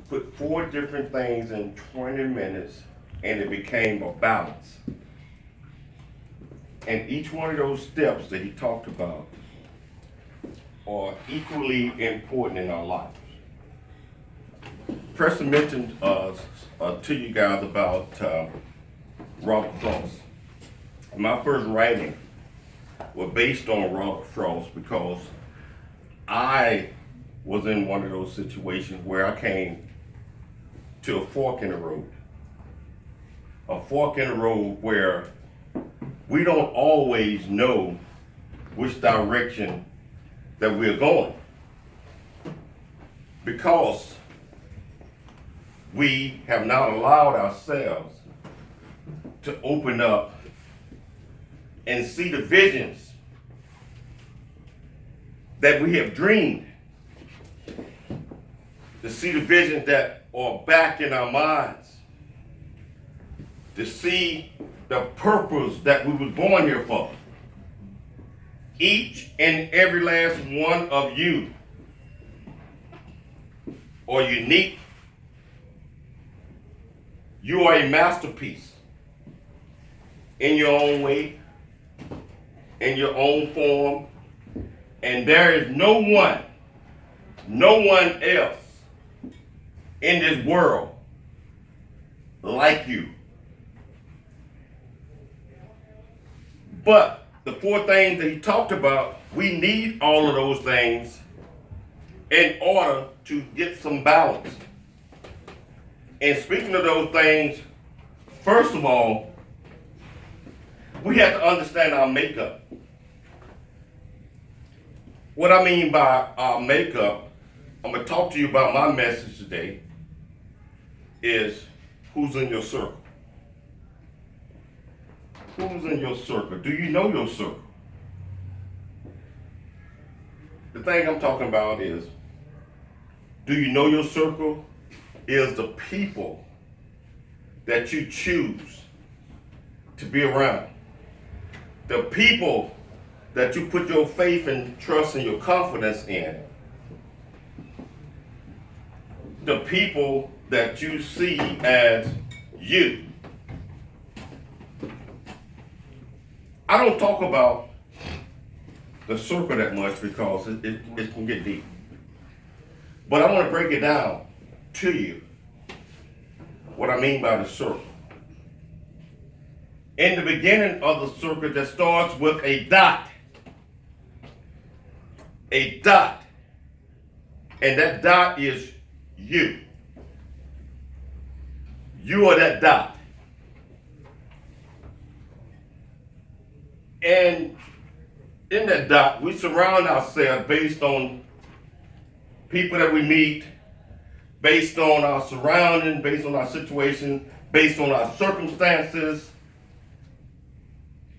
put four different things in 20 minutes and it became a balance. And each one of those steps that he talked about are equally important in our lives. Preston mentioned to you guys about Robert Frost. My first writing was based on Robert Frost because I was in one of those situations where I came to a fork in the road. A fork in the road where we don't always know which direction that we're going because we have not allowed ourselves to open up and see the visions that we have dreamed, to see the visions that are back in our minds, to see the purpose that we was born here for. Each and every last one of you are unique. You are a masterpiece in your own way, in your own form, and there is no one else in this world like you. But the four things that he talked about, we need all of those things in order to get some balance. And speaking of those things, first of all, we have to understand our makeup. What I mean by our makeup, I'm going to talk to you about my message today, is who's in your circle. Who's in your circle? Do you know your circle? The thing I'm talking about is, do you know your circle? Is the people that you choose to be around. The people that you put your faith and trust and your confidence in. The people that you see as you. I don't talk about the circle that much because it can get deep. But I want to break it down to you what I mean by the circle. In the beginning of the circle that starts with a dot. A dot. And that dot is you. You are that dot. And in that dot, we surround ourselves based on people that we meet, based on our surrounding, based on our situation, based on our circumstances,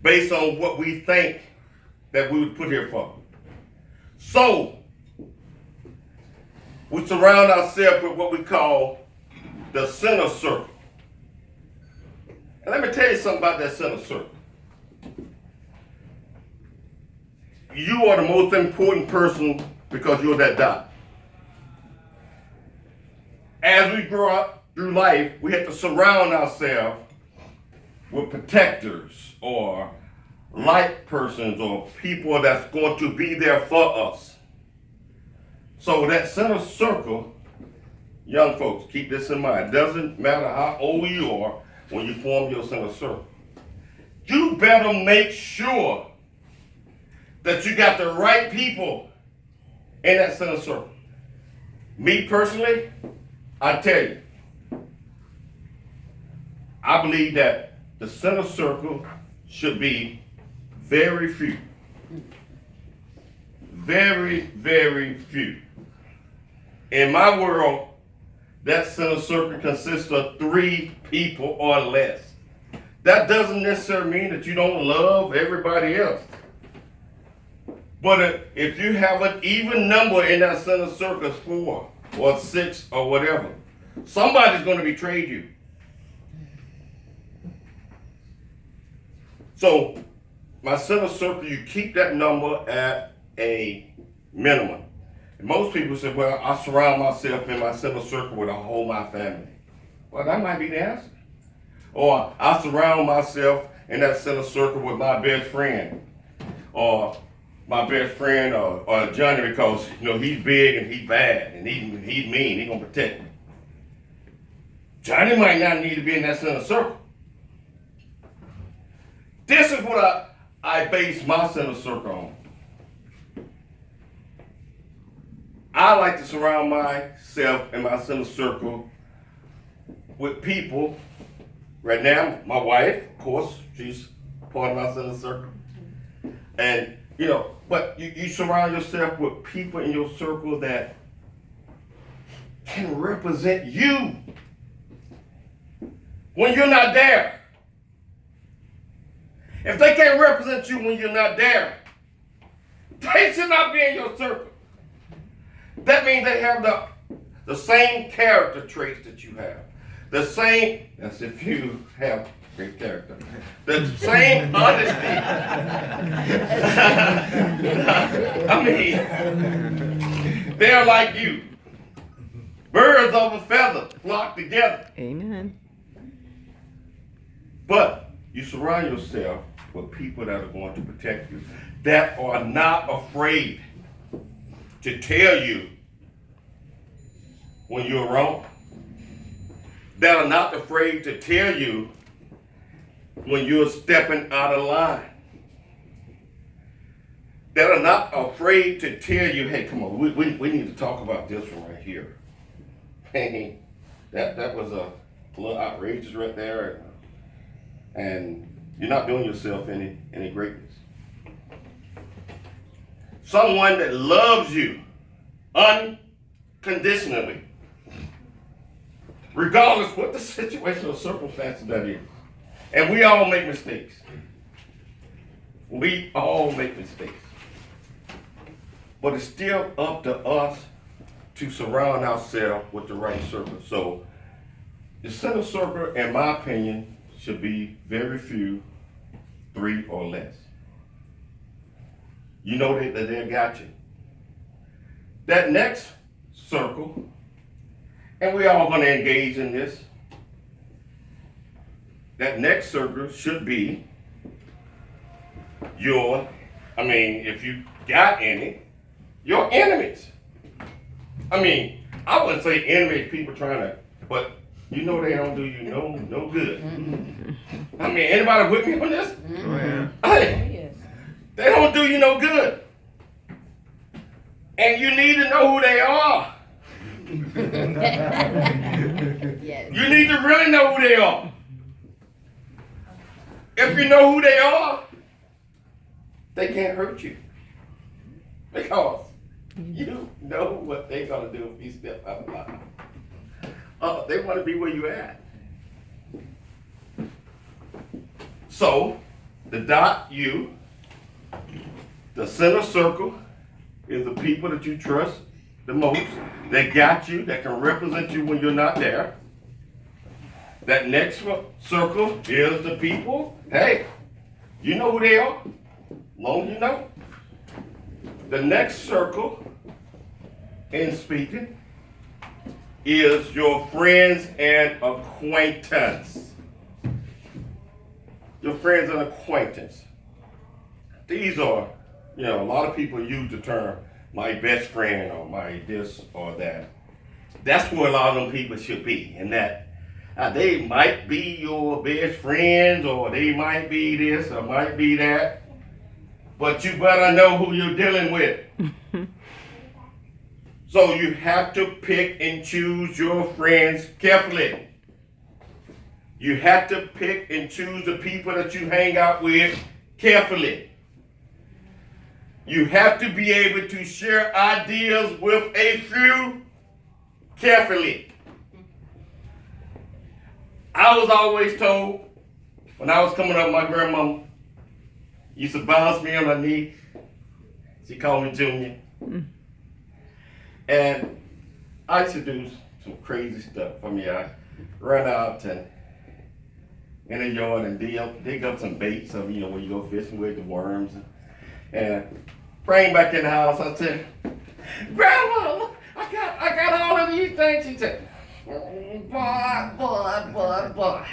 based on what we think that we would put here for. So, we surround ourselves with what we call the center circle. And let me tell you something about that center circle. You are the most important person because you're that dot. As we grow up through life, we have to surround ourselves with protectors or light persons or people that's going to be there for us. So that center circle, young folks, keep this in mind. It doesn't matter how old you are when you form your center circle. You better make sure that you got the right people in that center circle. Me personally, I tell you, I believe that the center circle should be very few. Very, very few. In my world, that center circle consists of 3 people or less. That doesn't necessarily mean that you don't love everybody else. But if you have an even number in that center circle, 4 or 6 or whatever, somebody's going to betray you. So, my center circle, you keep that number at a minimum. And most people say, well, I surround myself in my center circle with a whole my family. Well, that might be the answer. Or I surround myself in that center circle with my best friend. Or my best friend or Johnny, because he's big and he's bad and he's mean, he's gonna protect me. Johnny might not need to be in that center circle. This is what I base my center circle on. I like to surround myself and my center circle with people. Right now, my wife, of course, she's part of my center circle. And, but you surround yourself with people in your circle that can represent you when you're not there. If they can't represent you when you're not there, they should not be in your circle. That means they have the same character traits that you have. The same, that's if you have great character. The same honesty. I mean, they're like you. Birds of a feather flock together. Amen. But you surround yourself with people that are going to protect you, that are not afraid to tell you when you're wrong, that are not afraid to tell you when you're stepping out of line, that are not afraid to tell you, hey, come on, we need to talk about this one right here. Hey, that was a little outrageous right there, and you're not doing yourself any greatness. Someone that loves you unconditionally, regardless what the situation or circumstances that is. And we all make mistakes. We all make mistakes. But it's still up to us to surround ourselves with the right circle. So the center circle, in my opinion, should be very few, 3 or less. You know that they got you. That next circle, and we all going to engage in this, that next circle should be if you got any, your enemies. I wouldn't say enemies, people trying to, but they don't do you no good. Anybody with me on this? They don't do you no good. And you need to know who they are. Yes. You need to really know who they are. If you know who they are, they can't hurt you. Because you know what they're going to do if you step out of line. They want to be where you're at. So, the dot U, the center circle, is the people that you trust the most, that got you, that can represent you when you're not there. That next circle is the people, hey, you know who they are, long you know. The next circle, in speaking, is your friends and acquaintance. Your friends and acquaintance. These are, a lot of people use the term my best friend or my this or that. That's where a lot of them people should be. And that they might be your best friends, or they might be this or might be that. But you better know who you're dealing with. So you have to pick and choose your friends carefully. You have to pick and choose the people that you hang out with carefully. You have to be able to share ideas with a few carefully. I was always told, when I was coming up, my grandma used to bounce me on her knee. She called me Junior. And I used to do some crazy stuff. I run out and in the yard and dig up some bait, when you go fishing with the worms, and bring back in the house. I said, Grandma, look, I got all of these things. She said, boy.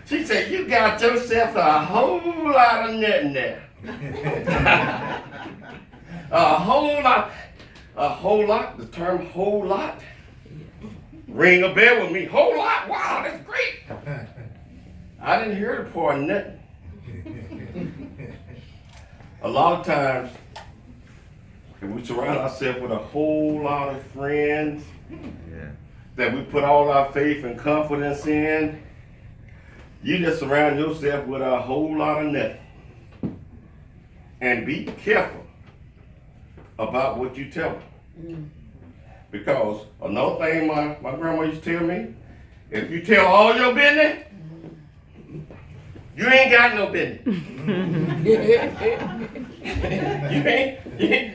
She said, you got yourself a whole lot of nothing there. A whole lot. A whole lot, the term whole lot, ring a bell with me. Whole lot, wow, that's great. I didn't hear the part of nothing. A lot of times, if we surround ourselves with a whole lot of friends that we put all our faith and confidence in, you just surround yourself with a whole lot of nothing. And be careful about what you tell them. Because another thing my grandma used to tell me, if you tell all your business, you ain't got no business.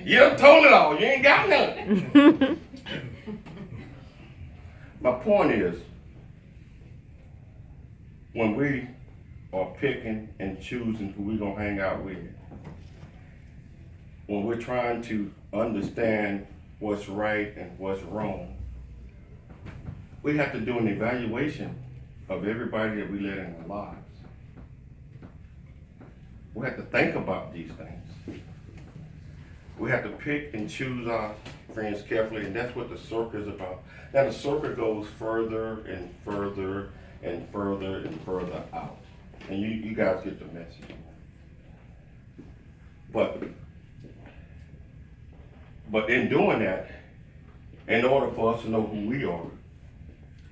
you done told it all. You ain't got nothing. My point is, when we are picking and choosing who we're going to hang out with, when we're trying to understand what's right and what's wrong, we have to do an evaluation of everybody that we let in our lives. We have to think about these things. We have to pick and choose our friends carefully, and that's what the circle is about. Now the circle goes further and further and further and further out. And you guys get the message. But in doing that, in order for us to know who we are,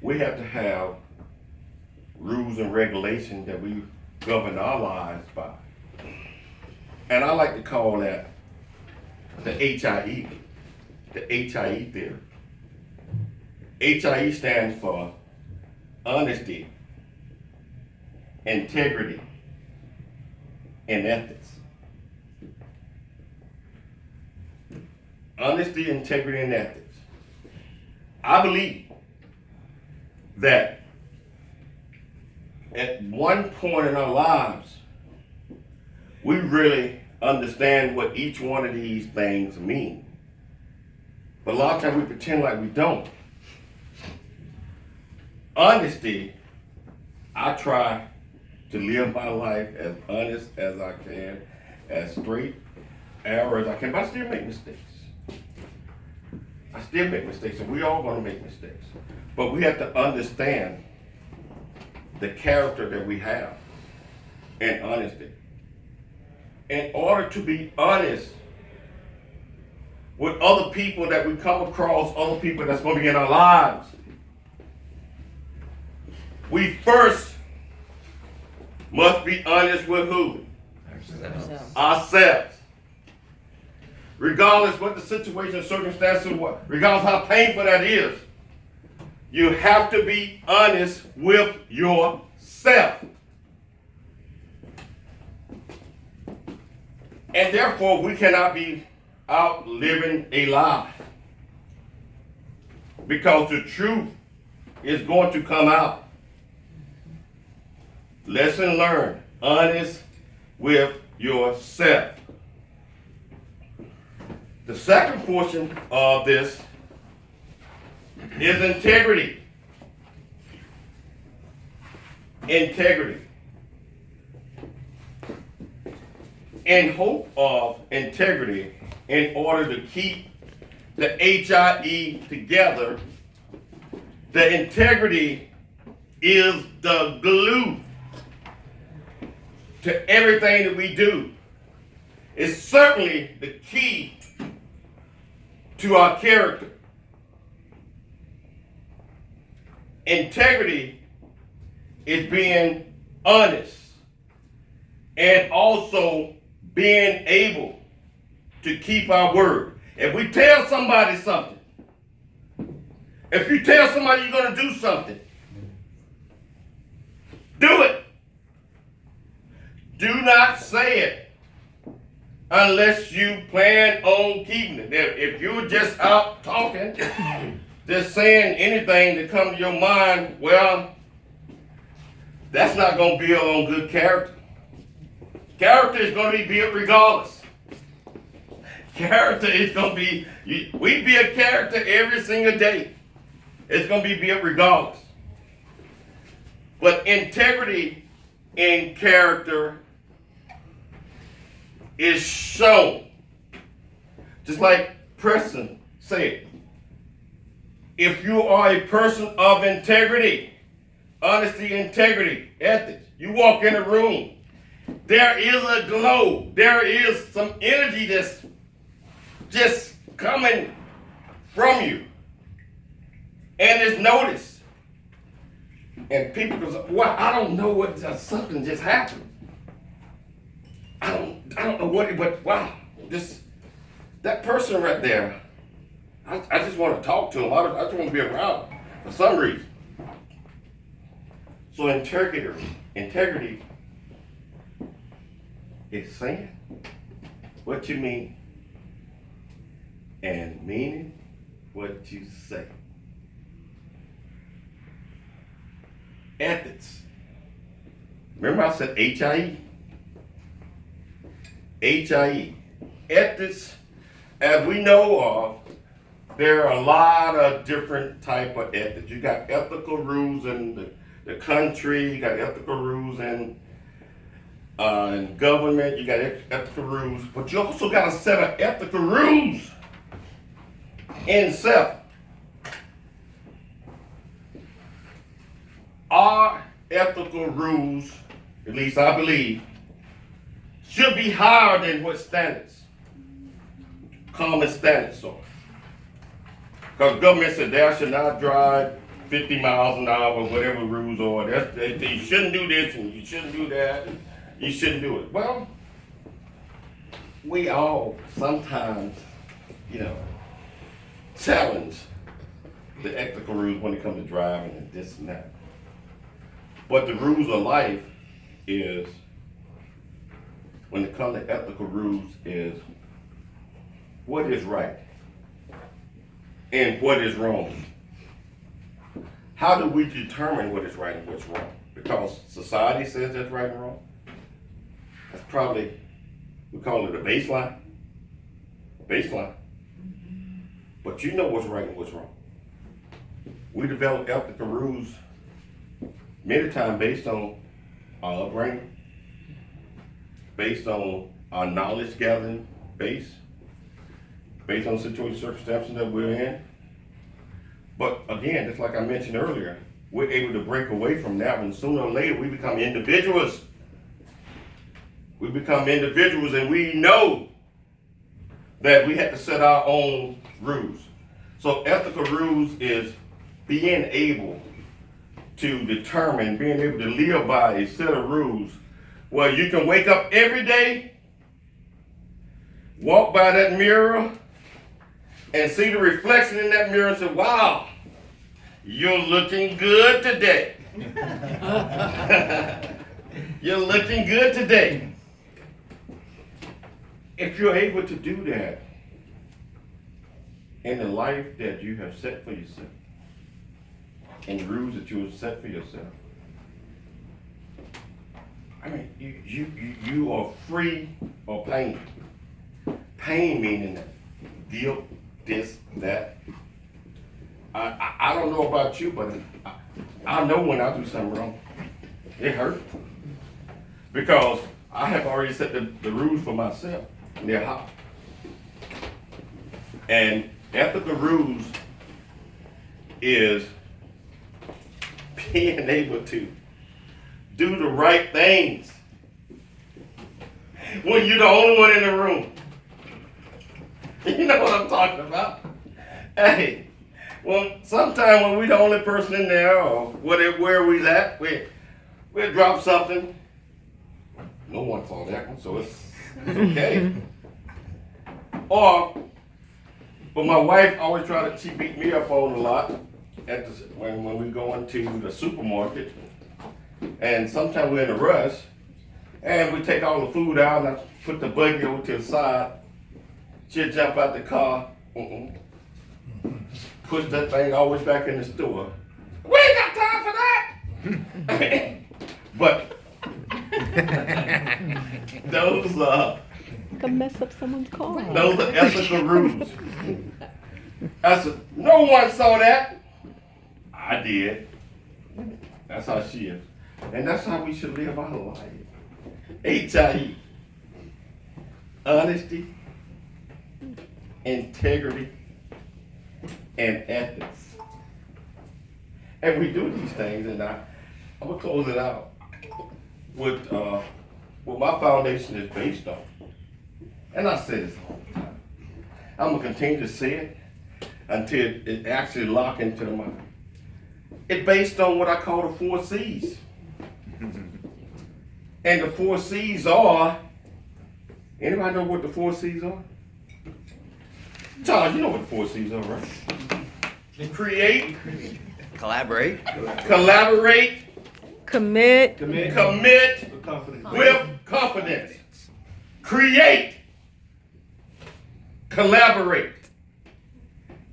we have to have rules and regulations that we govern our lives by. And I like to call that the HIE, the HIE theory. HIE stands for honesty, integrity, and ethics. Honesty, integrity, and ethics. I believe that at one point in our lives, we really understand what each one of these things mean. But a lot of times we pretend like we don't. Honesty, I try to live my life as honest as I can, as straight, arrow as I can, but I still make mistakes. I still make mistakes, and we all gonna make mistakes. But we have to understand the character that we have and honesty. In order to be honest with other people that we come across, other people that's gonna be in our lives, we first must be honest with who? Ourselves. Regardless what the situation, circumstances, regardless how painful that is, you have to be honest with yourself. And therefore, we cannot be out living a lie. Because the truth is going to come out. Lesson learned, honest with yourself. The second portion of this is integrity. Integrity. In hope of integrity, in order to keep the HIE together, the integrity is the glue to everything that we do. It's certainly the key to our character. Integrity is being honest and also being able to keep our word. If we tell somebody something, if you tell somebody you're going to do something, do it. Do not say it unless you plan on keeping it. If you're just out talking, just saying anything that comes to your mind, well, that's not going to build on good character. Character is going to be built regardless. Character is going to be, we be a character every single day. It's going to be built regardless. But integrity in character is shown. Just like Preston said, if you are a person of integrity, honesty, integrity, ethics, you walk in a room, there is a glow, there is some energy that's just coming from you. And it's noticed. And people go, well, I don't know what, something just happened. I don't know what, but wow, that person right there, I just want to talk to him. I just want to be around for some reason. So integrity is saying what you mean and meaning what you say. Ethics. Remember I said HIE? HIE. Ethics, as we know of, there are a lot of different type of ethics. You got ethical rules in the country, you got ethical rules in government, you got ethical rules, but you also got a set of ethical rules in self. Our ethical rules, at least I believe, should be higher than what standards, common standards are. Because government said thou should not drive 50 miles an hour, whatever rules are. You shouldn't do this and you shouldn't do that. And you shouldn't do it. Well, we all sometimes, challenge the ethical rules when it comes to driving and this and that. But the rules of life is, when it comes to ethical rules, is what is right and what is wrong. How do we determine what is right and what's wrong? Because society says that's right and wrong. That's probably, we call it a baseline. But you know what's right and what's wrong. We develop ethical rules many times based on our upbringing, based on our knowledge gathering base, based on the situation, circumstances that we're in. But again, just like I mentioned earlier, we're able to break away from that when sooner or later we become individuals. We become individuals and we know that we have to set our own rules. So ethical rules is being able to determine, being able to live by a set of rules where you can wake up every day, walk by that mirror, and see the reflection in that mirror and say, wow, you're looking good today. You're looking good today. If you're able to do that in the life that you have set for yourself, and rules that you have set for yourself, I mean, you are free of pain. Pain meaning that guilt, this, that. I don't know about you, but I know when I do something wrong. It hurts. Because I have already set the rules for myself, and they're high. And ethical rules is being able to do the right things when you're the only one in the room. You know what I'm talking about? Hey, well, sometimes when we're the only person in there, or where we at, we'll drop something. No one saw that one, so it's okay. But my wife always she beat me up on a lot when we go into the supermarket, and sometimes we're in a rush, and we take all the food out, and I put the buggy over to the side. She'll jump out the car, push that thing always back in the store. We ain't got time for that. But Come mess up someone's car. Those are ethical rules. I said, no one saw that. I did. That's how she is. And that's how we should live our life. HIE. Honesty, integrity, and ethics. And we do these things, and I'm gonna close it out with what my foundation is based on. And I say this all the time. I'm gonna continue to say it until it actually lock into the mind. It's based on what I call the 4 C's. And the 4 C's are, anybody know what the 4 C's are? Charles, you know what the 4 C's are, right? Create, Collaborate. collaborate, Commit. commit with confidence. Create, collaborate,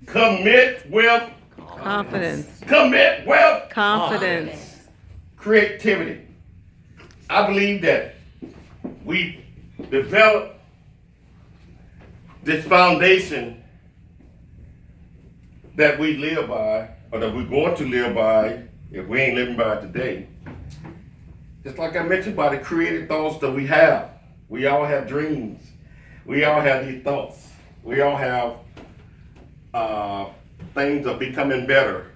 commit with Confidence. commit with Confidence. creativity. I believe that we develop this foundation that we live by, or that we're going to live by if we ain't living by it today. Just like I mentioned by the creative thoughts that we have. We all have dreams. We all have these thoughts. We all have things of becoming better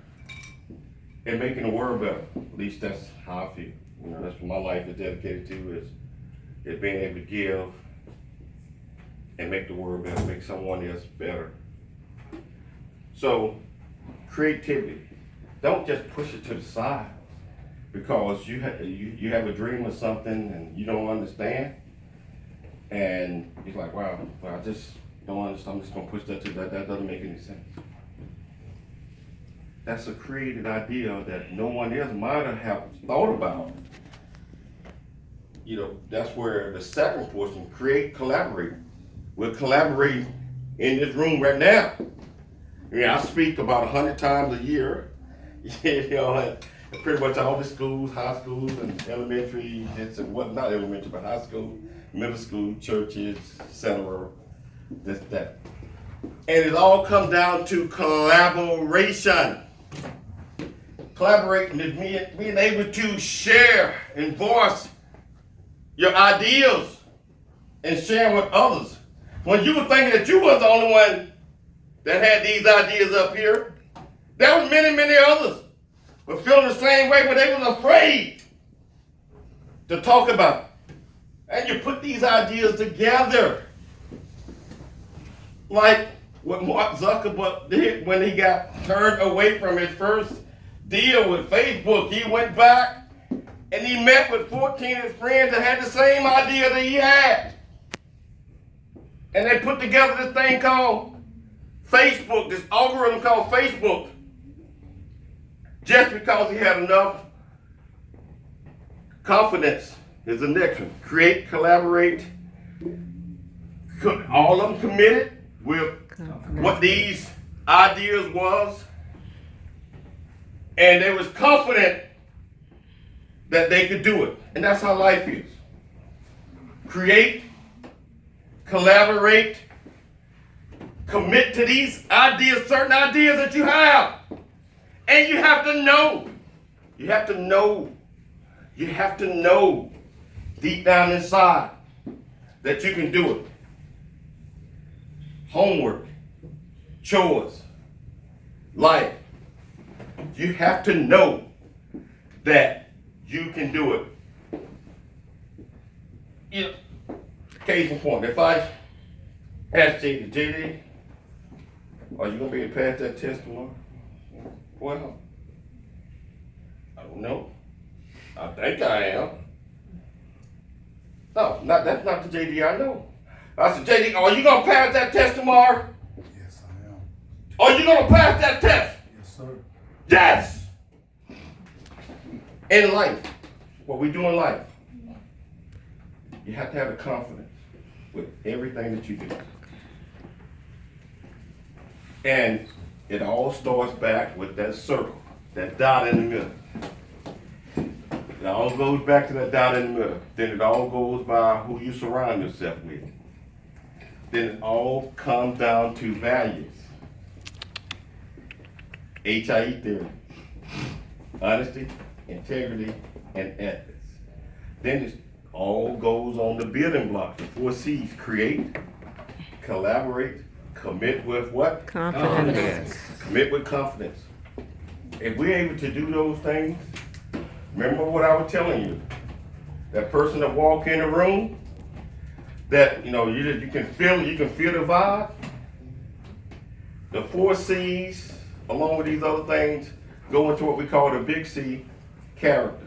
and making the world better. At least that's how I feel. You know, that's what my life is dedicated to, is being able to give and make the world better, make someone else better. So, creativity. Don't just push it to the side because you have a dream of something and you don't understand. And you're like, wow, well, I just don't understand. I'm just gonna push that to that. That doesn't make any sense. That's a creative idea that no one else might have thought about. You know, that's where the second portion, create, collaborate. We're collaborating in this room right now. Yeah, I speak about 100 times a year. You know, at pretty much all the schools, high schools and elementary, and what, not elementary, but high school, middle school, churches, etc. This, that. And it all comes down to collaboration. Collaborating is being able to share and voice your ideas and share with others. When you were thinking that you was the only one that had these ideas up here, there was many, many others were feeling the same way, but they was afraid to talk about it. And you put these ideas together. Like what Mark Zuckerberg did when he got turned away from his first deal with Facebook. He went back and he met with 14 of his friends that had the same idea that he had. And they put together this thing called Facebook, this algorithm called Facebook. Just because he had enough confidence is the next one. Create, collaborate. All of them committed with what these ideas was. And they was confident that they could do it. And that's how life is. Create, collaborate, commit to these ideas, certain ideas that you have. And you have to know. You have to know. You have to know deep down inside that you can do it. Homework, chores, life. You have to know that you can do it. You know, case in point, if I ask JD, are you going to be able to pass that test tomorrow? Well, I don't know. I think I am. No, that's not the JD I know. I said, JD, are you going to pass that test tomorrow? Yes, I am. Are you going to pass that test? Yes, sir. Yes! In life, what we do in life, you have to have the confidence with everything that you do. And it all starts back with that circle, that dot in the middle. It all goes back to that dot in the middle. Then it all goes by who you surround yourself with. then it all comes down to values. HIE theory. Honesty, integrity, and ethics. Then it all goes on the building blocks, the 4 C's: create, collaborate, commit with what? Confidence. Commit with confidence. If we're able to do those things, remember what I was telling you. That person that walk in the room, that you can feel the vibe. The 4 C's, along with these other things, go into what we call the big C, character.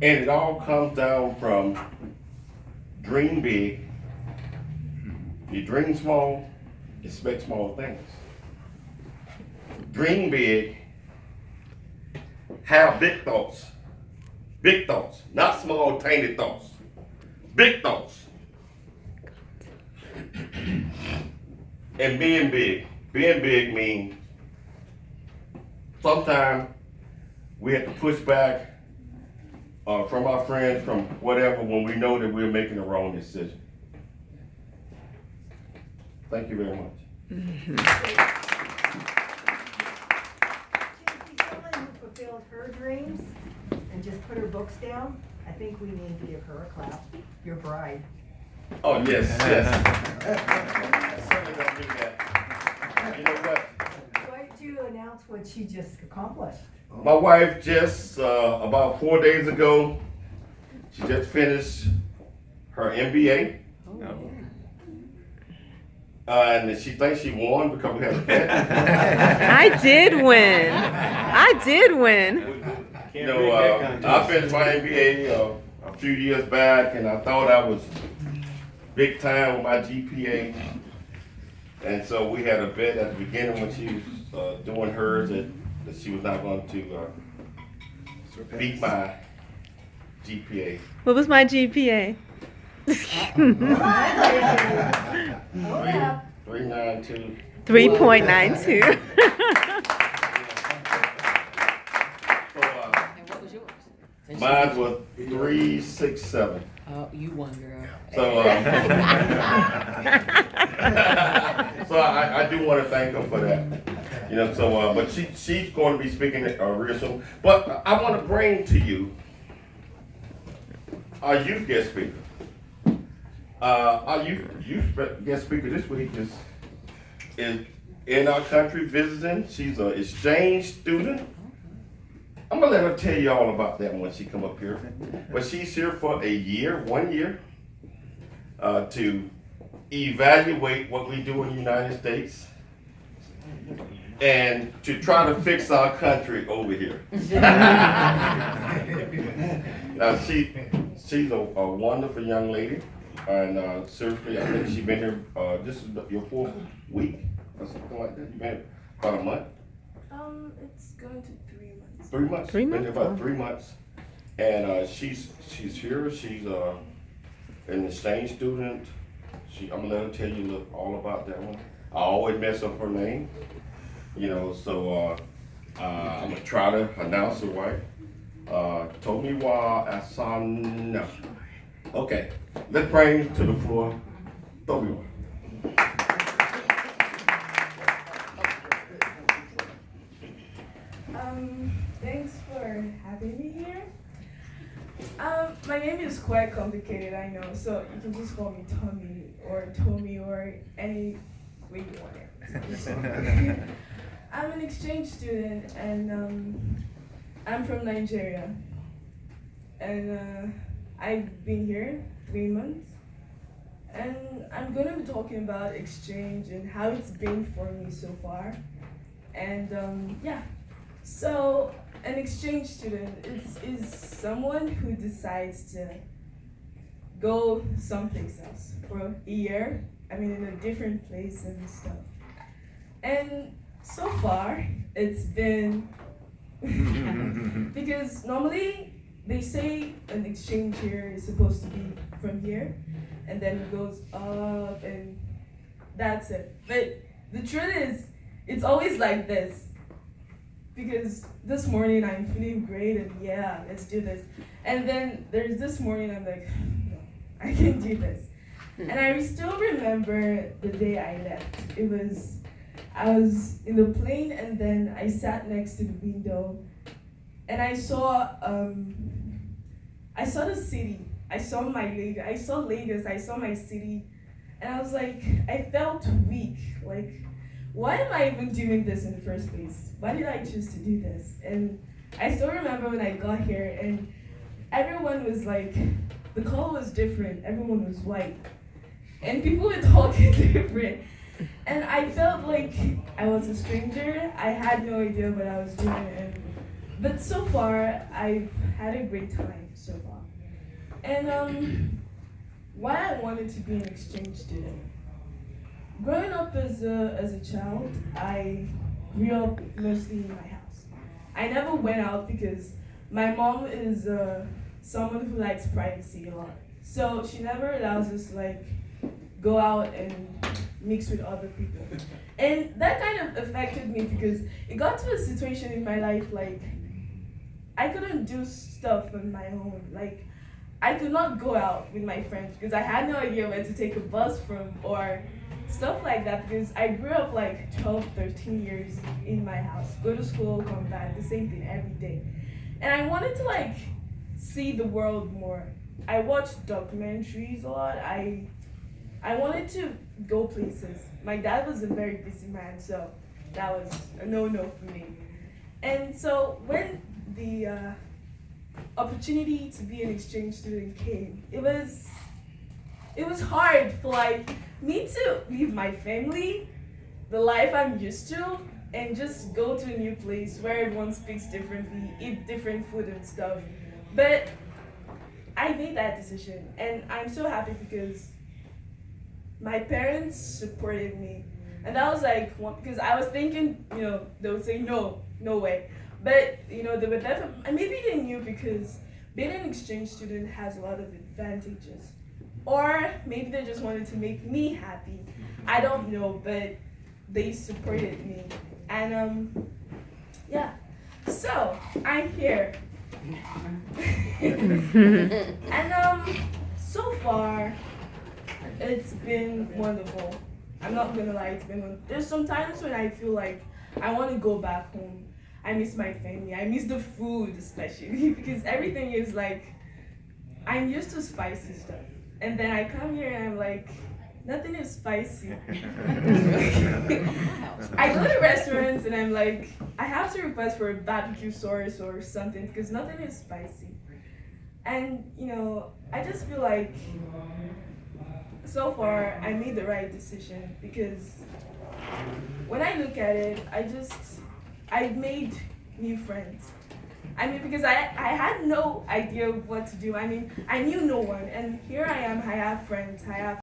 And it all comes down from dream big. You dream small, expect small things. Dream big, have big thoughts. Big thoughts, not small, tainted thoughts. Big thoughts. And being big. Being big means sometimes we have to push back from our friends, from whatever, when we know that we're making the wrong decision. Thank you very much. Someone who fulfilled her dreams and just put her books down, I think we need to give her a clap. Your bride. Oh, yes, yes. Certainly don't do that. You know what? Why don't you announce what she just accomplished? My wife just, about 4 days ago, she just finished her MBA. And she thinks she won because we had a bet. I did win. I did win. You know, I finished my MBA a few years back, and I thought I was big time with my GPA. And so we had a bet at the beginning when she was doing hers that she was not going to beat my GPA. What was my GPA? 392. 3.92. So, And what was yours? mine was 367. Oh, you won, girl. So, so I do want to thank her for that. You know, so but she's going to be speaking real soon. But I want to bring to you our youth guest speaker. Our youth guest speaker this week is in our country visiting. She's an exchange student. I'm gonna let her tell you all about that when she come up here. But she's here for 1 year, to evaluate what we do in the United States and to try to fix our country over here. She's a wonderful young lady, and seriously, I think she's been here. This is your 4th week or something like that. You've been here about a month. It's going to 3 months. 3 months. 3 Been here months, about wow. 3 months, and she's here. She's an exchange student. I'm gonna let her tell you all about that one. I always mess up her name, you know. So I'm gonna try to announce her right. Tomiwa Asana. Okay, let's bring to the floor Tomiwa. Thanks for having me here. My name is quite complicated, I know, so you can just call me Tommy or Tommy or any way you want it. I'm an exchange student, and I'm from Nigeria, and I've been here 3 months, and I'm gonna be talking about exchange and how it's been for me so far, and yeah. So an exchange student is someone who decides to go someplace else for a year. I mean, in a different place and stuff. And so far, it's been because normally they say an exchange year is supposed to be from here, and then it goes up, and that's it. But the truth is, it's always like this. Because this morning I'm feeling great and let's do this. And then there's this morning I'm like, no, I can't do this. And I still remember the day I left. I was in the plane and then I sat next to the window and I saw the city. I saw Lagos, I saw my city, and I was like, I felt weak. Like, why am I even doing this in the first place? Why did I choose to do this? And I still remember when I got here and everyone was like, the color was different, everyone was white. And people were talking different. And I felt like I was a stranger. I had no idea what I was doing. But so far, I've had a great time so far. And why I wanted to be an exchange student. Growing up as a child, I grew up mostly in my house. I never went out because my mom is someone who likes privacy a lot. So she never allows us to like go out and mix with other people. And that kind of affected me because it got to a situation in my life like I couldn't do stuff on my own. Like I could not go out with my friends because I had no idea where to take a bus from or stuff like that because I grew up like 12, 13 years in my house. Go to school, come back, the same thing every day. And I wanted to like see the world more. I watched documentaries a lot. I wanted to go places. My dad was a very busy man, so that was a no-no for me. And so when the opportunity to be an exchange student came, it was hard for like me to leave my family, the life I'm used to, and just go to a new place where everyone speaks differently, eat different food and stuff. But I made that decision, and I'm so happy because my parents supported me. And that was like, because I was thinking, they would say, no way. But, they were definitely, and maybe they knew because being an exchange student has a lot of advantages. Or maybe they just wanted to make me happy. I don't know, but they supported me. And, yeah. So, I'm here. And, so far, it's been wonderful. I'm not gonna lie, it's been wonderful. There's some times when I feel like I want to go back home. I miss my family. I miss the food especially because everything is like, I'm used to spicy stuff. And then I come here and I'm like, nothing is spicy. I go to restaurants and I'm like, I have to request for a barbecue sauce or something because nothing is spicy. And, I just feel like so far I made the right decision because when I look at it, I've made new friends. Because I had no idea what to do. I knew no one, and here I am, I have friends, I have